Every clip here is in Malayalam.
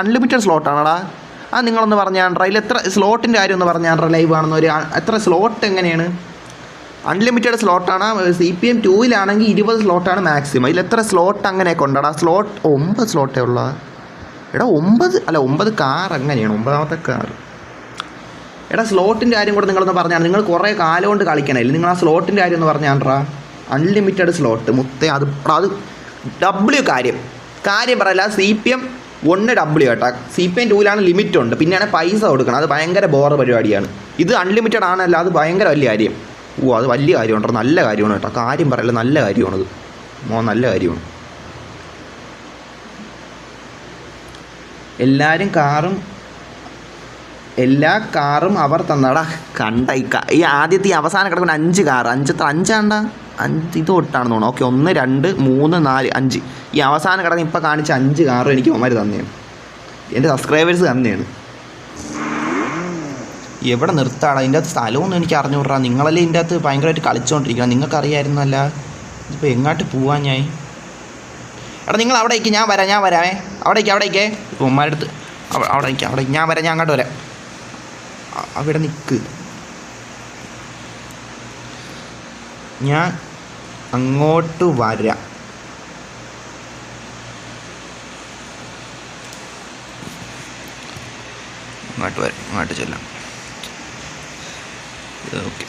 അൺലിമിറ്റഡ് സ്ലോട്ടാണോടാ? നിങ്ങളൊന്ന് പറഞ്ഞാണ്ട്രാ, ഇതിൽ എത്ര സ്ലോട്ടിൻ്റെ കാര്യം ഒന്ന് പറഞ്ഞാണ്ട്രാ. ലൈവ് ആണെന്ന് ഒരു എത്ര സ്ലോട്ട് എങ്ങനെയാണ്? അൺലിമിറ്റഡ് സ്ലോട്ടാണ്. CPM 2-ലാണെങ്കിൽ 20 സ്ലോട്ടാണ് മാക്സിമം. ഇതിൽ എത്ര സ്ലോട്ട് അങ്ങനെയൊക്കെ ഉണ്ടടാ? സ്ലോട്ട് 9 സ്ലോട്ടേ ഉള്ളൂ. എടാ 9 കാർ എങ്ങനെയാണ് 9ാമത്തെ കാർ? എടാ സ്ലോട്ടിൻ്റെ കാര്യം കൂടെ നിങ്ങളൊന്ന് പറഞ്ഞാൽ, നിങ്ങൾ കുറേ കാലം കൊണ്ട് കളിക്കണമല്ലേ, നിങ്ങൾ ആ സ്ലോട്ടിൻ്റെ കാര്യം ഒന്ന് പറഞ്ഞാണ്ട്രാ. അൺലിമിറ്റഡ് സ്ലോട്ട് മുത്തേ, അത് W കാര്യം പറയല്ല. CPM 1 W കേട്ടോ. CPM 2-ലാണ് ലിമിറ്റ് ഉണ്ട്, പിന്നെയാണ് പൈസ കൊടുക്കണം. അത് ഭയങ്കര ബോറ് പരിപാടിയാണ്. ഇത് അൺലിമിറ്റഡ് ആണല്ല, അത് ഭയങ്കര വലിയ കാര്യം. അത് വലിയ കാര്യമുണ്ടോ? നല്ല കാര്യമാണ് കേട്ടോ. കാര്യം പറയല്ല, നല്ല കാര്യമാണത്. നല്ല കാര്യമാണ്. എല്ലാ കാറും അവർ തന്നടാ. കണ്ട ഈ ആദ്യത്തെ അവസാനം കിടക്കുന്ന 5 കാർ, 5 ഇത് തൊട്ടാണെന്ന് തോന്നുന്നു. ഓക്കെ, 1 2 3 4 5 ഈ അവസാനം കിടന്ന് ഇപ്പം കാണിച്ച 5 കാറും എനിക്ക് അവന്മാർ തന്നെയാണ്, എൻ്റെ സബ്സ്ക്രൈബേഴ്സ് തന്നെയാണ്. എവിടെ നിർത്താടാ? ഇതിൻ്റെ അകത്ത് സ്ഥലമൊന്നും എനിക്ക് അറിഞ്ഞുകൂടാ. നിങ്ങളല്ലേ ഇതിൻ്റെ അകത്ത് ഭയങ്കരമായിട്ട് കളിച്ചുകൊണ്ടിരിക്കണം, നിങ്ങൾക്കറിയാമായിരുന്നല്ല. ഇതിപ്പോൾ എങ്ങോട്ട് പോവാൻ ഞാൻ? എടാ നിങ്ങൾ അവിടേക്ക്, ഞാൻ വരാമേ. അവിടേക്ക് ഉമ്മാരുടെ അടുത്ത് അവിടേക്ക് ഞാൻ വരാം. ഞാൻ അങ്ങോട്ട് വരാം. അവിടെ നിൽക്ക്, ഞാൻ അങ്ങോട്ട് വരാം. അങ്ങോട്ട് ചെല്ലാം. ഓക്കെ,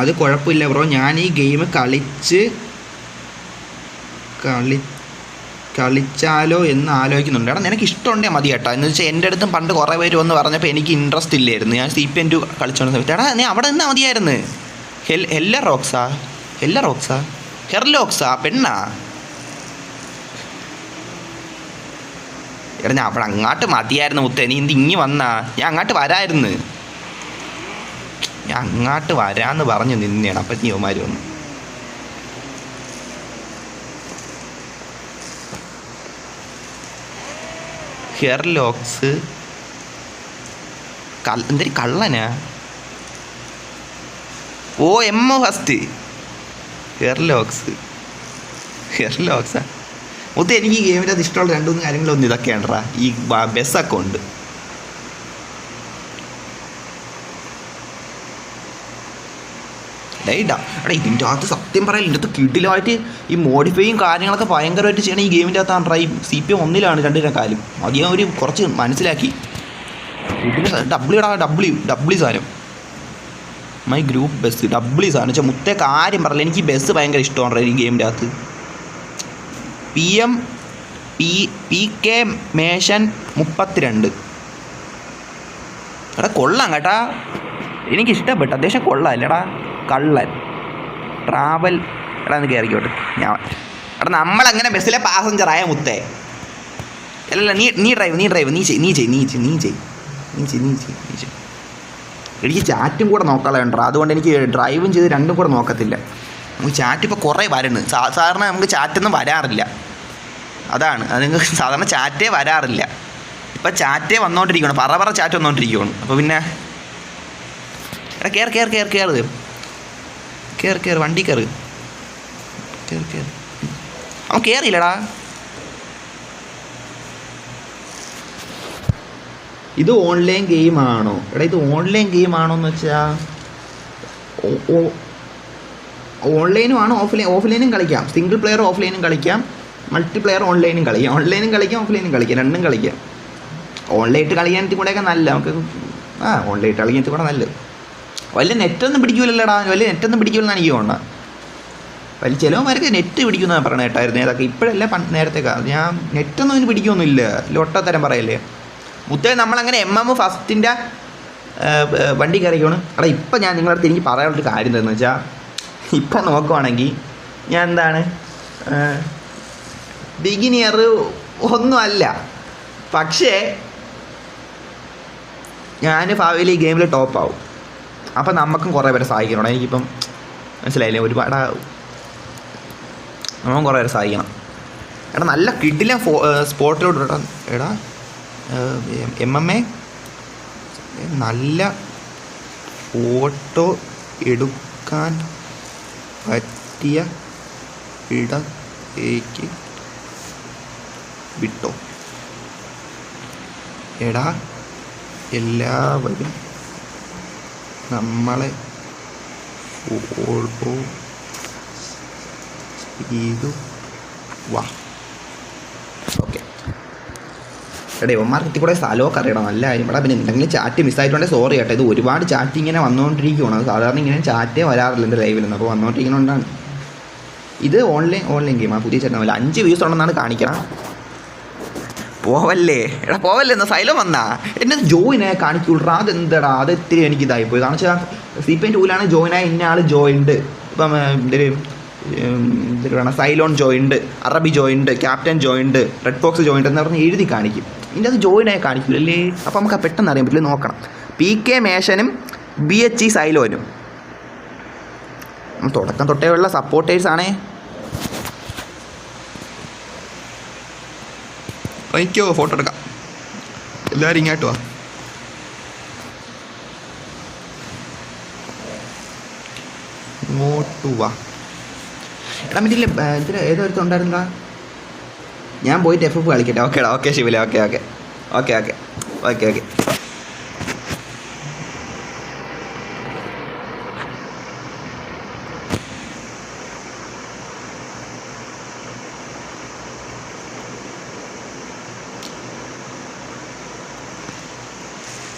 അത് കുഴപ്പമില്ല ബ്രോ. ഞാൻ ഈ ഗെയിം കളിച്ചാലോ എന്ന് ആലോചിക്കുന്നുണ്ട്. എടാ നിനക്ക് ഇഷ്ടമുണ്ടേ മതി കേട്ടോ. എന്ന് വെച്ചാൽ എൻ്റെ അടുത്തും പണ്ട് കുറേ പേര് വന്ന് പറഞ്ഞപ്പോൾ എനിക്ക് ഇൻട്രസ്റ്റ് ഇല്ലായിരുന്നു. ഞാൻ CPM 2 കളിച്ചോണ്ട സമയത്ത് എടാ നീ അവിടെ നിന്നാൽ മതിയായിരുന്നു. ഹെർലോക്സാ പെണ്ണാ? എടാ ഞാൻ അവിടെ അങ്ങോട്ട് മതിയായിരുന്നു മുത്തേ. നീ ഇങ്ങി വന്നാ ഞാൻ അങ്ങോട്ട് വരായിരുന്നു. ഞാൻ അങ്ങോട്ട് വരാമെന്ന് പറഞ്ഞു നിന്നെയാണ്. അപ്പം നീ അവന്മാർ വന്നു. ഹെർലോക്സ് എന്തൊരു കള്ളനാ? M first. ഹെർലോക്സാ മുത്ത. എനിക്ക് ഈ ഗെയിമിൻ്റെ അത് ഇഷ്ടമുള്ള 2-3 കാര്യങ്ങളൊന്നും ഇതൊക്കെയാണ്ട്രാ. ഈ ബസ്സൊക്കെ ഉണ്ട്. എടാ ഇതിൻ്റെ അകത്ത് സത്യം പറയാം, ഇതിൻ്റെ അകത്ത് കിടിലമായിട്ട് ഈ മോഡിഫൈയും കാര്യങ്ങളൊക്കെ ഭയങ്കരമായിട്ട് ചെയ്യണം ഈ ഗെയിമിൻ്റെ അകത്താണ്. ഈ CPM 1-ലാണ് 2-കാലും. അത് ഞാൻ കുറച്ച് മനസ്സിലാക്കി. W സാധനം മൈ ഗ്രൂപ്പ് ബസ് W സാധനം വെച്ചാൽ മുത്തേ കാര്യം പറയില്ല. എനിക്ക് ഈ ബസ് ഭയങ്കര ഇഷ്ടമാണ് ഈ ഗെയിമിൻ്റെ അകത്ത്. PK mason 32. എടാ കൊള്ളാം കേട്ടാ, എനിക്കിഷ്ടപ്പെട്ടു. അത്യാവശ്യം കൊള്ളാം അല്ലേടാ? കള്ളൻ ട്രാവൽ. എടാ ഒന്ന് കയറിക്കോട്ടെ. എടാ നമ്മളങ്ങനെ ബസ്സിലെ പാസഞ്ചറായ മുത്തേ. അല്ലല്ല, നീ ഡ്രൈവ് നീ ചെയ്. എനിക്ക് ചാറ്റും കൂടെ നോക്കാനുണ്ടോ, അതുകൊണ്ട് എനിക്ക് ഡ്രൈവും ചെയ്ത് 2 കൂടെ നോക്കത്തില്ല. നമുക്ക് ചാറ്റ് ഇപ്പോൾ കുറേ വരുന്നത്. സാധാരണ നമുക്ക് ചാറ്റൊന്നും വരാറില്ല. അതാണ്, അത് നിങ്ങൾക്ക് സാധാരണ ചാറ്റേ വരാറില്ല. ഇപ്പം ചാറ്റേ വന്നുകൊണ്ടിരിക്കുകയാണ്, പറ ചാറ്റ് വന്നുകൊണ്ടിരിക്കുകയാണ്. അപ്പോൾ പിന്നെ എടാ കയറി വണ്ടി കയറി. അവൻ കയറിയില്ലടാ. ഇത് ഓൺലൈൻ ഗെയിമാണോ? എടാ ഇത് ഓൺലൈൻ ഗെയിമാണോന്ന് വെച്ചാൽ ഓൺലൈനും ആണ്, ഓഫ്ലൈനും കളിക്കാം. സിംഗിൾ പ്ലെയർ ഓഫ്ലൈനും കളിക്കാം, മൾട്ടിപ്ലെയർ ഓൺലൈനും കളിക്കാം. ഓഫ്ലൈനും കളിക്കാം, രണ്ടും കളിക്കാം. ഓൺലൈനായിട്ട് കളിക്കാനത്തിൽ കൂടെയൊക്കെ നല്ല നമുക്ക് ഓൺലൈനായിട്ട് കളിക്കാനത്തിൽ കൂടെ നല്ലത്. വലിയ നെറ്റൊന്നും പിടിക്കൂലല്ലടാ, വലിയ നെറ്റൊന്നും പിടിക്കൂലെന്നാണ് എനിക്ക് തോന്നുന്നത്. വലിയ ചിലവന്മാർക്ക് നെറ്റ് പിടിക്കുമെന്ന് പറയണ കേട്ടായിരുന്നു. ഏതൊക്കെ ഇപ്പോഴല്ല, നേരത്തേക്കാ. ഞാൻ നെറ്റൊന്നും അതിന് പിടിക്കുമൊന്നുമില്ല, ലൊട്ടത്തരം പറയല്ലേ മുത്തേ. നമ്മളങ്ങനെ ഫസ്റ്റിൻ്റെ വണ്ടി കയറിക്കോണ്. എടാ ഇപ്പം ഞാൻ നിങ്ങളുടെ അടുത്ത് എനിക്ക് പറയാനുള്ളൊരു കാര്യം എന്താണെന്ന് വെച്ചാൽ, ഇപ്പം നോക്കുവാണെങ്കിൽ ഞാൻ എന്താണ് ബിഗിനിയർ ഒന്നുമല്ല, പക്ഷേ ഞാൻ ഭാവിയിൽ ഈ ഗെയിമിൽ ടോപ്പാവും. അപ്പം നമുക്കും കുറേ പേരെ സഹായിക്കണം. എനിക്കിപ്പം മനസ്സിലായില്ലേ, ഒരുപാട് നമുക്ക് കുറേ പേരെ സഹായിക്കണം. എടാ നല്ല കിഡിലെ സ്പോട്ടിലോട്ട് എടാ MMA നല്ല ഫോട്ടോ എടുക്കാൻ പറ്റിയ ഇടത്തേക്ക് വിട്ടോ. എടാ എല്ലാവരും നമ്മളെ ഫോളോ ചെയ്തു വാ. ഓക്കെ. എടാ ഇവന്മാർക്ക് ഇത്തി കൂടെ സ്ഥലമൊക്കെ അറിയണം, നല്ല കാര്യം. എടാ പിന്നെ എന്തെങ്കിലും ചാറ്റ് മിസ്സായിട്ടുണ്ടെങ്കിൽ സോറി കേട്ടോ. ഇത് ഒരുപാട് ചാറ്റ് ഇങ്ങനെ വന്നുകൊണ്ടിരിക്കുകയാണ്. സാധാരണ ഇങ്ങനെ ചാറ്റേ വരാറില്ല എൻ്റെ ലൈവിലൊന്നും. അപ്പോൾ വന്നുകൊണ്ടിരിക്കുന്നതുകൊണ്ടാണ്. ഇത് ഓൺലൈൻ ഗെയിമാണ്, പുതിയ ചേട്ടനല്ല. 5 വ്യൂസ് ഉണ്ടെന്നാണ് കാണിക്കണം. പോവല്ലേ എടാ, പോവല്ലേ എന്നാ സൈലം വന്നാ എന്നെ ജോയിനെ കാണിക്കൂടാ. അതെന്താടാ, അത് ഇത്തിരി എനിക്ക് ഇതായിപ്പോയി. കാരണം വെച്ചാൽ CPM 2 ജോയിനായി ഇന്ന ആൾ ജോയിൻഡ്. ഇപ്പം എന്തൊരു വേണം, സൈലോൺ ജോയിൻഡ്, അറബി joined, captain joined, red box joined എന്ന് പറഞ്ഞ് എഴുതി കാണിക്കും. ഇതിൻ്റെ അത് ജോയിനായി കാണിക്കില്ലല്ലേ. അപ്പോൾ നമുക്ക് പെട്ടെന്ന് അറിയാൻ പറ്റില്ല. നോക്കണം. PK മേശനും BHE സൈലോനും തുടക്കം തൊട്ടേ ഉള്ള സപ്പോർട്ടേഴ്സാണേ. എനിക്കോ ഫോട്ടോ എടുക്കാം. എല്ലാവരും ഇങ്ങോട്ട് വാ. ഇങ്ങോട്ട് വാ. എടാ മിറ്റില്ല ഇതിൽ ഏതോ ഒരുത്തം ഉണ്ടായിരുന്നാ. ഞാൻ പോയിട്ട് FF കളിക്കട്ടെ. ഓക്കേടാ, ഓക്കെ ശിവലെ, okay okay okay okay okay okay.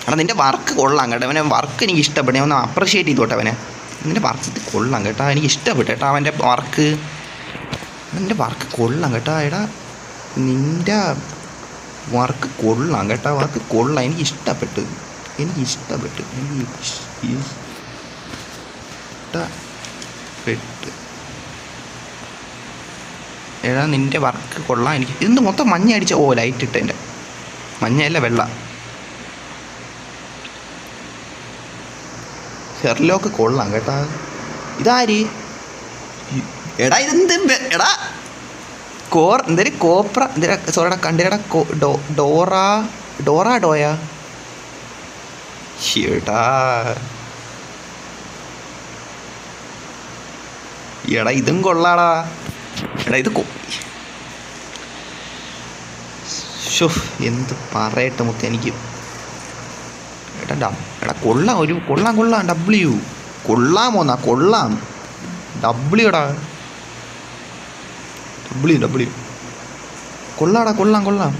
എടാ നിൻ്റെ വർക്ക് കൊള്ളാം കേട്ടോ. അവനെ വർക്ക് എനിക്ക് ഇഷ്ടപ്പെട്ടു. ഞാൻ ഒന്ന് അപ്രിഷ്യേറ്റ് ചെയ്തോട്ടെ അവനെ. നിൻ്റെ വർക്ക് കൊള്ളാം കേട്ടോ, എനിക്ക് ഇഷ്ടപ്പെട്ടു കേട്ടോ അവൻ്റെ വർക്ക്. നിൻ്റെ വർക്ക് കൊള്ളാം കേട്ടോ. എടാ നിൻ്റെ വർക്ക് കൊള്ളാം കേട്ടോ, വർക്ക് കൊള്ളാം. എനിക്ക് ഇഷ്ടപ്പെട്ടു. എടാ നിൻ്റെ വർക്ക് കൊള്ളാം. എനിക്ക് ഇന്ന് മൊത്തം മഞ്ഞ അടിച്ച. ഓ ലൈറ്റ് ഇട്ട് എൻ്റെ മഞ്ഞയല്ല വെള്ള. ഷെർലോക്ക് കൊള്ളാം കേട്ടാ. ഇതാര് എടാ, ഇതെന്ത് എടാ എന്തൊരു കോപ്ര എന്തിനാ സോറിടാ കണ്ടിരടാ. ഡോയ ചേട്ടാ. എടാ ഇതും കൊള്ളാടാ. എടാ ഇത് എന്ത് പറയട്ടെ മുത്ത എനിക്ക്. എടാ കൊള്ളാം, ഒരു കൊള്ളാം. W കൊള്ളാമോന്നാ? കൊള്ളാം. W എടാ W കൊള്ളാടാ, കൊള്ളാം.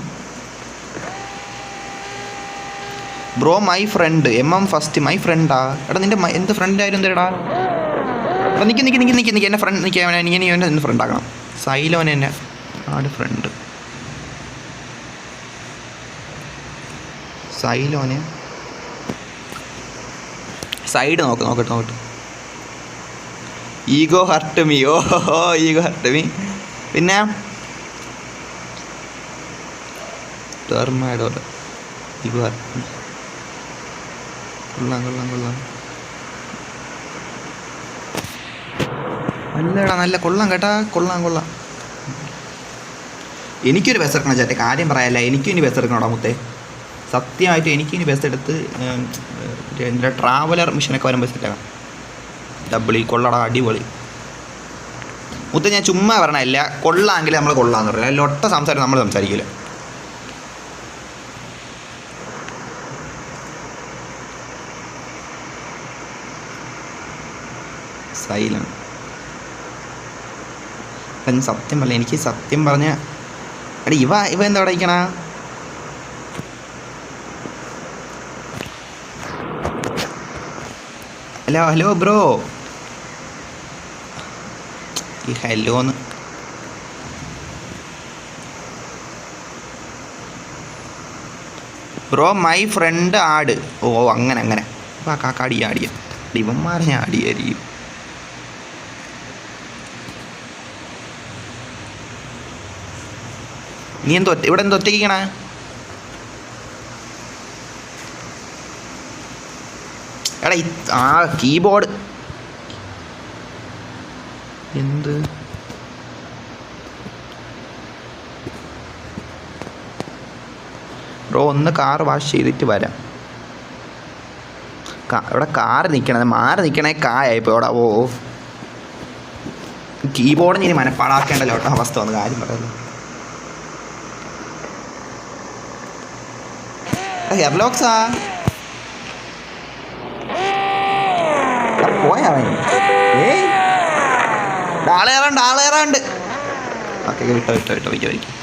Bro my friend first my ഫ്രണ്ടാ. എടാ നിൻ്റെ എന്ത് ഫ്രണ്ടായിരുന്നു എടാ? എടാ നിൽക്കി എൻ്റെ ഫ്രണ്ട് നിൽക്കുക. എൻ്റെ ഫ്രണ്ട് ആക്കണം. സൈലോനെ എന്നെ ആട് ഫ്രണ്ട്. സൈലോനെ സൈഡ് നോക്കട്ടെ. Ego hurt me. Ego hurt me. പിന്നെ ടർമാഡോ ഈഗോ ഹർട്ട് മീ. കൊള്ളാം. നല്ലടാ, നല്ല കൊള്ളാം കേട്ടാ. കൊള്ളാം. എനിക്കൊരു ബസ് എടുക്കണം ചേട്ടാ, കാര്യം പറയാല്ല. എനിക്കും ഇനി ബസ് എടുക്കണോടാ മുത്തേ. സത്യമായിട്ട് എനിക്കിനി ബസ് എടുത്ത് എൻ്റെ ട്രാവലർ മിഷനൊക്കെ വരുമ്പോൾ സെറ്റാക്കാം. W കൊള്ളടാ, അടിപൊളി മുത്ത. ഞാൻ ചുമ്മാ പറഞ്ഞല്ല, കൊള്ളാമെങ്കിൽ നമ്മൾ കൊള്ളാന്ന് പറയാം. ലൊട്ട സംസാരം നമ്മൾ സംസാരിക്കില്ല. സൈലാണ് സത്യം പറഞ്ഞ. എനിക്ക് സത്യം പറഞ്ഞ എടാ ഇവ എന്താ പഠിക്കണ? Hello bro. ഈ ഹലോന്ന് ബ്രോ മൈ ഫ്രണ്ട് ആട്. ഓ അങ്ങനെ അപ്പോൾ ആ കാക്കാടി ആടിയ ഇവന്മാരെ ഞാൻ ആടിയായിരിക്കും. നീ ഇവിടെ എന്തോ ഒറ്റയ്ക്കണേ? എടാ ആ കീബോർഡ് എന്ത് ബ്രോ, ഒന്ന് കാർ വാഷ് ചെയ്തിട്ട് വരാം. ഇവിടെ കാറ് നിൽക്കണത് മാറി നിൽക്കണേ കായായിപ്പോൾ ഇവിടെ. ഓ കീബോർഡിന് ഇനി മനപ്പാടാക്കേണ്ടല്ലോ കേട്ടോ അവസ്ഥ വന്ന് കാര്യം പറയുന്നത്. ഹെർലോക്സാ പോയവൻ ഏയ് ആളേറാണ്ട് ഓക്കെ വിട്ടോ വയ്ക്കും